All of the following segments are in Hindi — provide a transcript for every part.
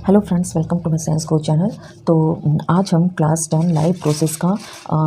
Hello friends, welcome to my science grow channel. तो आज हम क्लास 10 लाइव प्रोसेस का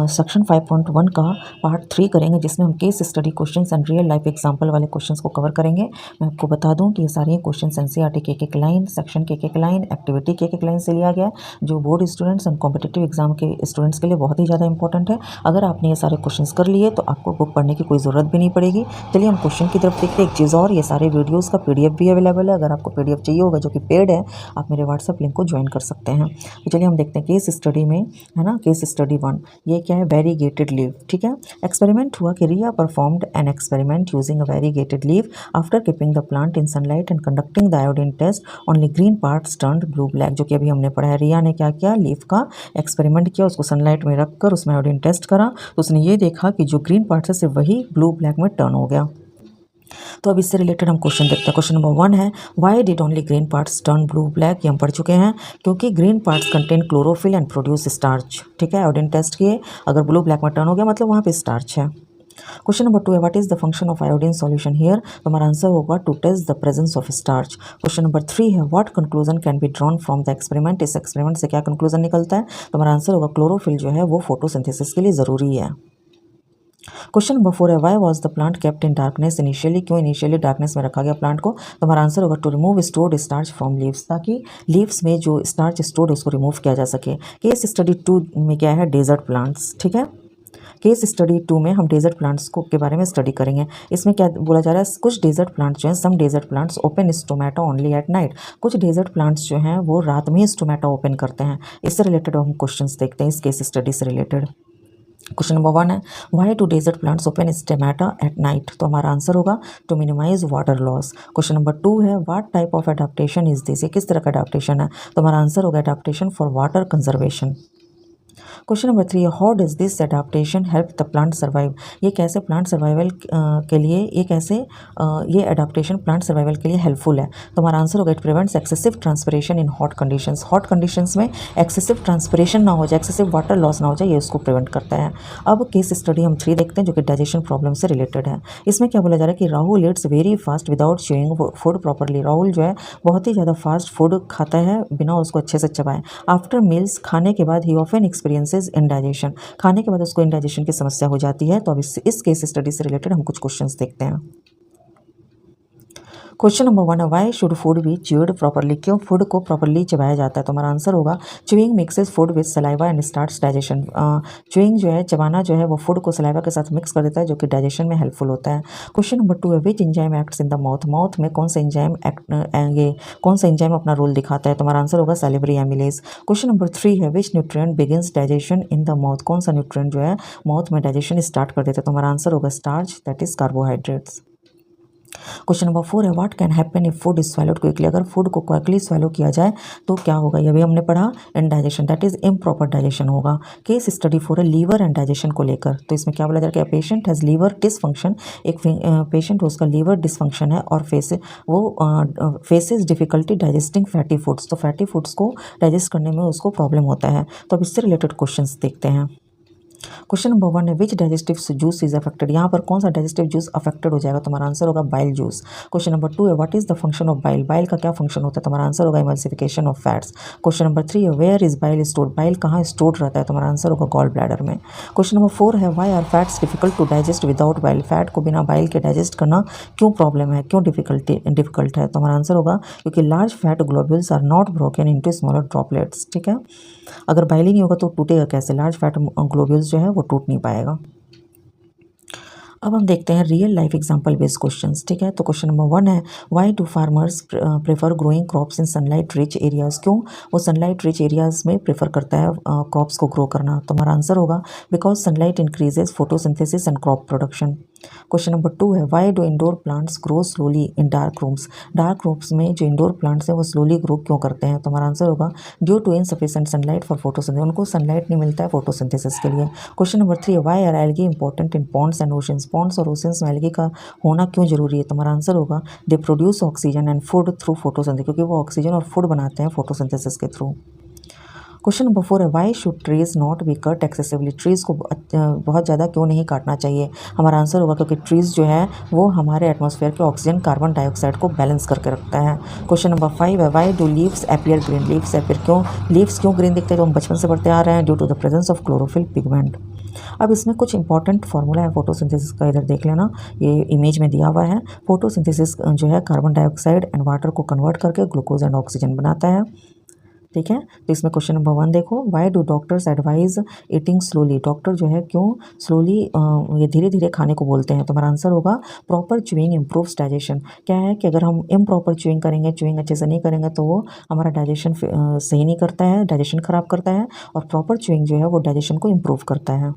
सेक्शन 5.1 का पार्ट 3 करेंगे, जिसमें हम case study questions and real life example वाले क्वेश्चंस को कवर करेंगे। मैं आपको बता दूं कि ये सारे क्वेश्चंस एनसीईआरटी के एक लाइन, सेक्शन के एक लाइन, एक्टिविटी के एक लाइन से लिया गया है, जो board students and competitive exam के स्टूडेंट्स के लिए बहुत ही ज़्यादा इंपॉर्टेंट है। अगर आपने ये सारे क्वेश्चन कर लिए तो आपको बुक पढ़ने की कोई ज़रूरत भी नहीं पड़ेगी। चलिए हम क्वेश्चन की तरफ देखते हैं। एक चीज़ और, ये सारे वीडियोज़ का PDF भी अवेलेबल है। अगर आपको PDF चाहिए होगा जो कि पेड है, आप मेरे व्हाट्सएप लिंक को ज्वाइन कर सकते हैं। तो चलिए हम देखते हैं केस स्टडी में, है ना। केस स्टडी 1, ये क्या है? Variegated leaf. ठीक है। एक्सपेरिमेंट हुआ कि Riya performed an experiment using a variegated leaf after keeping the plant in sunlight and conducting the iodine test, only green parts turned blue black. जो कि अभी हमने पढ़ा है। रिया ने क्या किया? लीव का एक्सपेरिमेंट किया, उसको सनलाइट में रखकर उसमें आयोडीन टेस्ट करा, तो उसने ये देखा कि जो ग्रीन पार्ट्स है सिर्फ वही ब्लू ब्लैक में टर्न हो गया। तो अब इससे रिलेटेड हम क्वेश्चन देखते हैं। क्वेश्चन नंबर 1 है, why did only green parts turn blue black? ये हम पढ़ चुके हैं, क्योंकि green parts contain chlorophyll and produce starch. ठीक है। आयोडीन टेस्ट किए, अगर ब्लू ब्लैक में टर्न हो गया मतलब वहाँ पे स्टार्च है। क्वेश्चन नंबर 2 है, what is the function of iodine solution here? तो हमारा आंसर होगा to test the presence of starch. Question number 3 है, what conclusion can be drawn from the experiment? इस एक्सपेरिमेंट से क्या कंक्लूजन निकलता है? तो हमारा आंसर होगा क्लोरोफिल जो है वो फोटोसिंथेसिस के लिए ज़रूरी है। क्वेश्चन नंबर 4 है, why was the plant kept in darkness initially? क्यों इनिशियली डार्कनेस में रखा गया प्लांट को? तो हमारा आंसर होगा to remove stored starch from leaves, ताकि लीव्स में जो स्टार्च स्टोर्ड है उसको रिमूव किया जा सके। केस स्टडी 2 में क्या है? Desert plants. ठीक है। केस स्टडी 2 में हम डेजर्ट प्लांट्स को के बारे में स्टडी करेंगे। इसमें क्या बोला जा रहा है? कुछ डेजर्ट प्लांट्स जो हैं, some desert plants open stomata only at night. कुछ डेजर्ट प्लांट्स जो हैं वो रात में ही स्टोमेटा ओपन करते हैं। इससे रिलेटेड हम क्वेश्चंस देखते हैं इस केस स्टडी से रिलेटेड। क्वेश्चन नंबर 1 है, why do desert plants open stomata at night? तो हमारा आंसर होगा to minimize water loss. Question number 2 है, what type of adaptation is this? ये किस तरह का एडाप्टेशन है? तो हमारा आंसर होगा adaptation for water conservation. Question number 3 है, how does this adaptation help the plant survive? ये कैसे प्लांट सर्वाइवल के लिए, ये कैसे ये एडाप्टेशन प्लांट सर्वाइवल के लिए हेल्पफुल है? तो हमारा आंसर होगा it prevents excessive transpiration in hot conditions. Hot conditions में एक्सेसिव ट्रांसपिरेशन ना हो जाए, एक्सेसिव वाटर लॉस ना हो जाए, ये उसको प्रिवेंट करता है। अब केस स्टडी हम 3 देखते हैं, जो कि डाइजेशन प्रॉब्लम से रिलेटेड है। इसमें क्या बोला जा रहा है कि Rahul Yeats very fast without chewing food properly. Rahul जो है बहुत ही ज़्यादा फास्ट फूड खाता है बिना उसको अच्छे से चबाए। आफ्टर मील्स, खाने के बाद, ही ऑफन एक्सपीरियंसेस इंडाइजेशन। खाने के बाद उसको इंडाइजेशन की समस्या हो जाती है। तो अब इस केस स्टडी से रिलेटेड हम कुछ क्वेश्चंस देखते हैं। क्वेश्चन नंबर 1 है, why should food be chewed properly? क्यों फूड को प्रॉपरली चबाया जाता है? तो हमारा आंसर होगा chewing mixes food with saliva and starts digestion. Chewing जो है, चबाना जो है, वो फूड को सलाइवा के साथ मिक्स कर देता है, जो कि डाइजेशन में हेल्पफुल होता है। क्वेश्चन नंबर 2 है, which enzyme acts in the mouth? Mouth में कौन सा एंजाइम कौन सा एंजाइम अपना रोल दिखाता है? तो हमारा आंसर होगा सैलिवरी एमिलेज। क्वेश्चन नंबर 3 है, विच nutrient begins digestion in the mouth? कौन सा न्यूट्रिएंट जो है माउथ में डाइजेशन स्टार्ट कर देता है? तो हमारा आंसर होगा starch, that is carbohydrates. Question number 4 है, what can happen if food is swallowed quickly? अगर फूड को क्विकली स्वैलो किया जाए तो क्या होगा? ये भी हमने पढ़ा, indigestion, that is improper digestion होगा। केस स्टडी 4 है, लीवर एंड डाइजेशन को लेकर। तो इसमें क्या बोला जा रहा है कि पेशेंट हैज़ लीवर डिसफंक्शन। एक पेशेंट उसका लीवर डिसफंक्शन है और faces difficulty digesting fatty foods. तो फैटी फूड्स को डाइजेस्ट करने में उसको प्रॉब्लम होता है। तो अब इससे रिलेटेड क्वेश्चन देखते हैं। क्वेश्चन नंबर 1 है, विच डाइजेस्टिव जूस इज अफेक्टेड? यहाँ पर कौन सा डाइजेस्टिव जूस अफेक्टेड हो जाएगा? तो हमारा आंसर होगा बाइल जूस। क्वेश्चन नंबर 2 है, what is the function of bile? Bile का क्या फंक्शन होता है? तो हमारा आंसर होगा emulsification of fats. Question number 3 है, where is bile stored? Bile कहाँ स्टोर्ड रहता है? तो हमारा आंसर होगा गॉल ब्लैडर में। क्वेश्चन नंबर 4 है, why are fats difficult to digest without bile? Fat को बिना बाइल के डाइजेस्ट करना क्यों प्रॉब्लम है, क्यों डिफिकल्ट है? तो हमारा आंसर होगा क्योंकि large fat globules are not broken into smaller droplets. ठीक है। अगर बाइल ही नहीं होगा तो टूटेगा कैसे? लार्ज फैट ग्लोब्यूल्स जो है वो टूट नहीं पाएगा। अब हम देखते हैं real life example based questions. ठीक है। तो क्वेश्चन नंबर 1 है, why do farmers prefer growing crops in sunlight rich areas? क्यों वो सनलाइट रिच एरियाज में प्रेफर करता है क्रॉप्स को ग्रो करना? तो हमारा आंसर होगा because sunlight increases photosynthesis and crop production. Question number 2 है, why do indoor plants grow slowly in dark rooms? Dark rooms में जो इंडोर प्लांट्स हैं वो स्लोली ग्रो क्यों करते हैं? तो हमारा आंसर होगा due to insufficient sunlight for photosynthesis. उनको सनलाइट नहीं मिलता है फोटोसिंथेसिस के लिए। क्वेश्चन नंबर 3 है, why are algae important in ponds and oceans? Ponds और ओशंस में एल्गी का होना क्यों जरूरी है? तो हमारा आंसर होगा they produce oxygen and food through photosynthesis, क्योंकि वो ऑक्सीजन और फूड बनाते हैं फोटोसिंथेसिस के थ्रू। क्वेश्चन नंबर 4 है why should trees not be cut excessively, trees को बहुत ज़्यादा क्यों नहीं काटना चाहिए। हमारा आंसर होगा क्योंकि ट्रीज़ जो है वो हमारे एटमॉस्फेयर के ऑक्सीजन कार्बन डाइऑक्साइड को बैलेंस करके रखता है। क्वेश्चन नंबर 5 है why do leaves appear green, leaves appear क्यों, लीव्स क्यों ग्रीन दिखते हैं, जो हम बचपन से पढ़ते आ रहे हैं, due to the presence of chlorophyll pigment. अब इसमें कुछ इंपॉर्टेंट फार्मूला है फोटोसिंथेसिस का, इधर देख लेना, ये इमेज में दिया हुआ है। फोटोसिंथेसिस जो है कार्बन डाइऑक्साइड एंड वाटर को कन्वर्ट करके ग्लूकोज एंड ऑक्सीजन बनाता है। ठीक है, तो इसमें क्वेश्चन नंबर 1 देखो, why do doctors advise eating slowly, doctor जो है क्यों स्लोली ये धीरे धीरे खाने को बोलते हैं। तो हमारा आंसर होगा प्रॉपर च्यूइंग इम्प्रूव्स डाइजेशन। क्या है कि अगर हम इम्प्रॉपर च्यूइंग करेंगे, च्यूइंग अच्छे से नहीं करेंगे तो वो हमारा डाइजेशन सही नहीं करता है, डाइजेशन ख़राब करता है, और प्रॉपर च्यूइंग जो है वो डाइजेशन को इम्प्रूव करता है।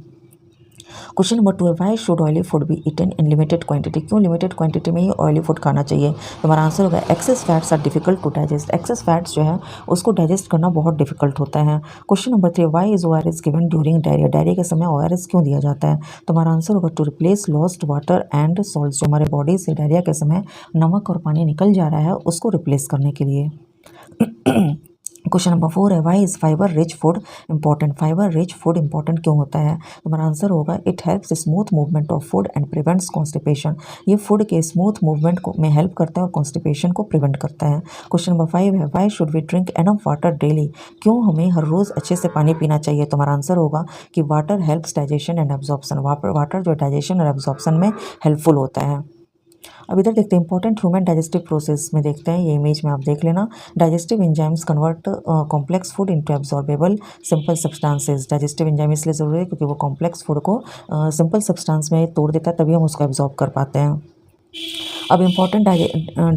क्वेश्चन नंबर 2 है why should oily food be eaten in limited quantity, क्यों लिमिटेड क्वांटिटी में ही ऑयली फूड खाना चाहिए। तो हमारा आंसर होगा excess fats are difficult to digest, excess fats जो है उसको डाइजेस्ट करना बहुत डिफिकल्ट होता है। Question number 3 why is ORS given during diarrhoea, diarrhoea के समय ORS क्यों दिया जाता है। तो हमारा आंसर होगा to replace lost water and salt, जो हमारे बॉडी से डायरिया के समय नमक और पानी निकल जा रहा है उसको रिप्लेस करने के लिए। क्वेश्चन नंबर 4 है why is fibre rich food important, fibre rich food important क्यों होता है। तो हमारा आंसर होगा it helps smooth movement of food and prevents constipation, ये फूड के स्मूथ मूवमेंट को में हेल्प करता है और कॉन्स्टिपेशन को प्रिवेंट करता है। क्वेश्चन नंबर 5 है why should we drink enough water daily, क्यों हमें हर रोज़ अच्छे से पानी पीना चाहिए। तो हमारा आंसर होगा कि water helps digestion and absorption, water जो डाइजेशन और एब्जॉर्प्शन में हेल्पफुल होता है। अब इधर देखते हैं इंपॉर्टेंट ह्यूमन डाइजेस्टिव प्रोसेस में, देखते हैं ये इमेज में आप देख लेना। Digestive enzymes convert complex food into absorbable simple substances, digestive enzyme इसलिए ज़रूरी है क्योंकि वो कॉम्प्लेक्स फूड को सिंपल सब्सटेंस में तोड़ देता है, तभी हम उसको एब्जॉर्ब कर पाते हैं। अब इंपॉर्टेंट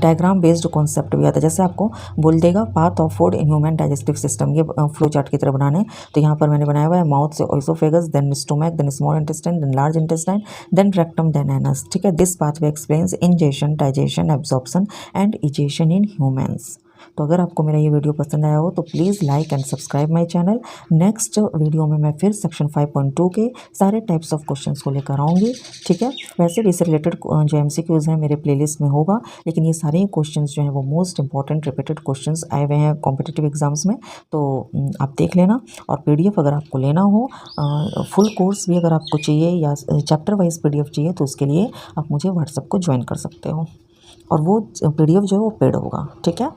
डायग्राम बेस्ड कॉन्सेप्ट भी आता है, जैसे आपको बोल देगा path of food in human digestive system, ये फ्लो चार्ट की तरह बनाने। तो यहाँ पर मैंने बनाया हुआ है माउथ से oesophagus, then stomach, then small intestine, then large intestine, then rectum, then anus. ठीक है, this pathway explains ingestion, digestion, absorption and egestion in humans. तो अगर आपको मेरा ये वीडियो पसंद आया हो तो please like and subscribe my channel. Next video में मैं फिर सेक्शन 5.2 के सारे टाइप्स ऑफ क्वेश्चंस को लेकर आऊँगी। ठीक है, वैसे भी इससे रिलेटेड जो MCQs हैं मेरे प्लेलिस्ट में होगा, लेकिन ये सारे क्वेश्चंस जो हैं वो मोस्ट इंपॉर्टेंट रिपीटेड क्वेश्चंस आए हुए हैं कॉम्पिटिटिव एग्जाम्स में, तो आप देख लेना। और PDF अगर आपको लेना हो, फुल कोर्स भी अगर आपको चाहिए या चैप्टर वाइज PDF चाहिए, तो उसके लिए आप मुझे व्हाट्सएप को ज्वाइन कर सकते हो, और वो PDF जो है वो पेड होगा। ठीक है।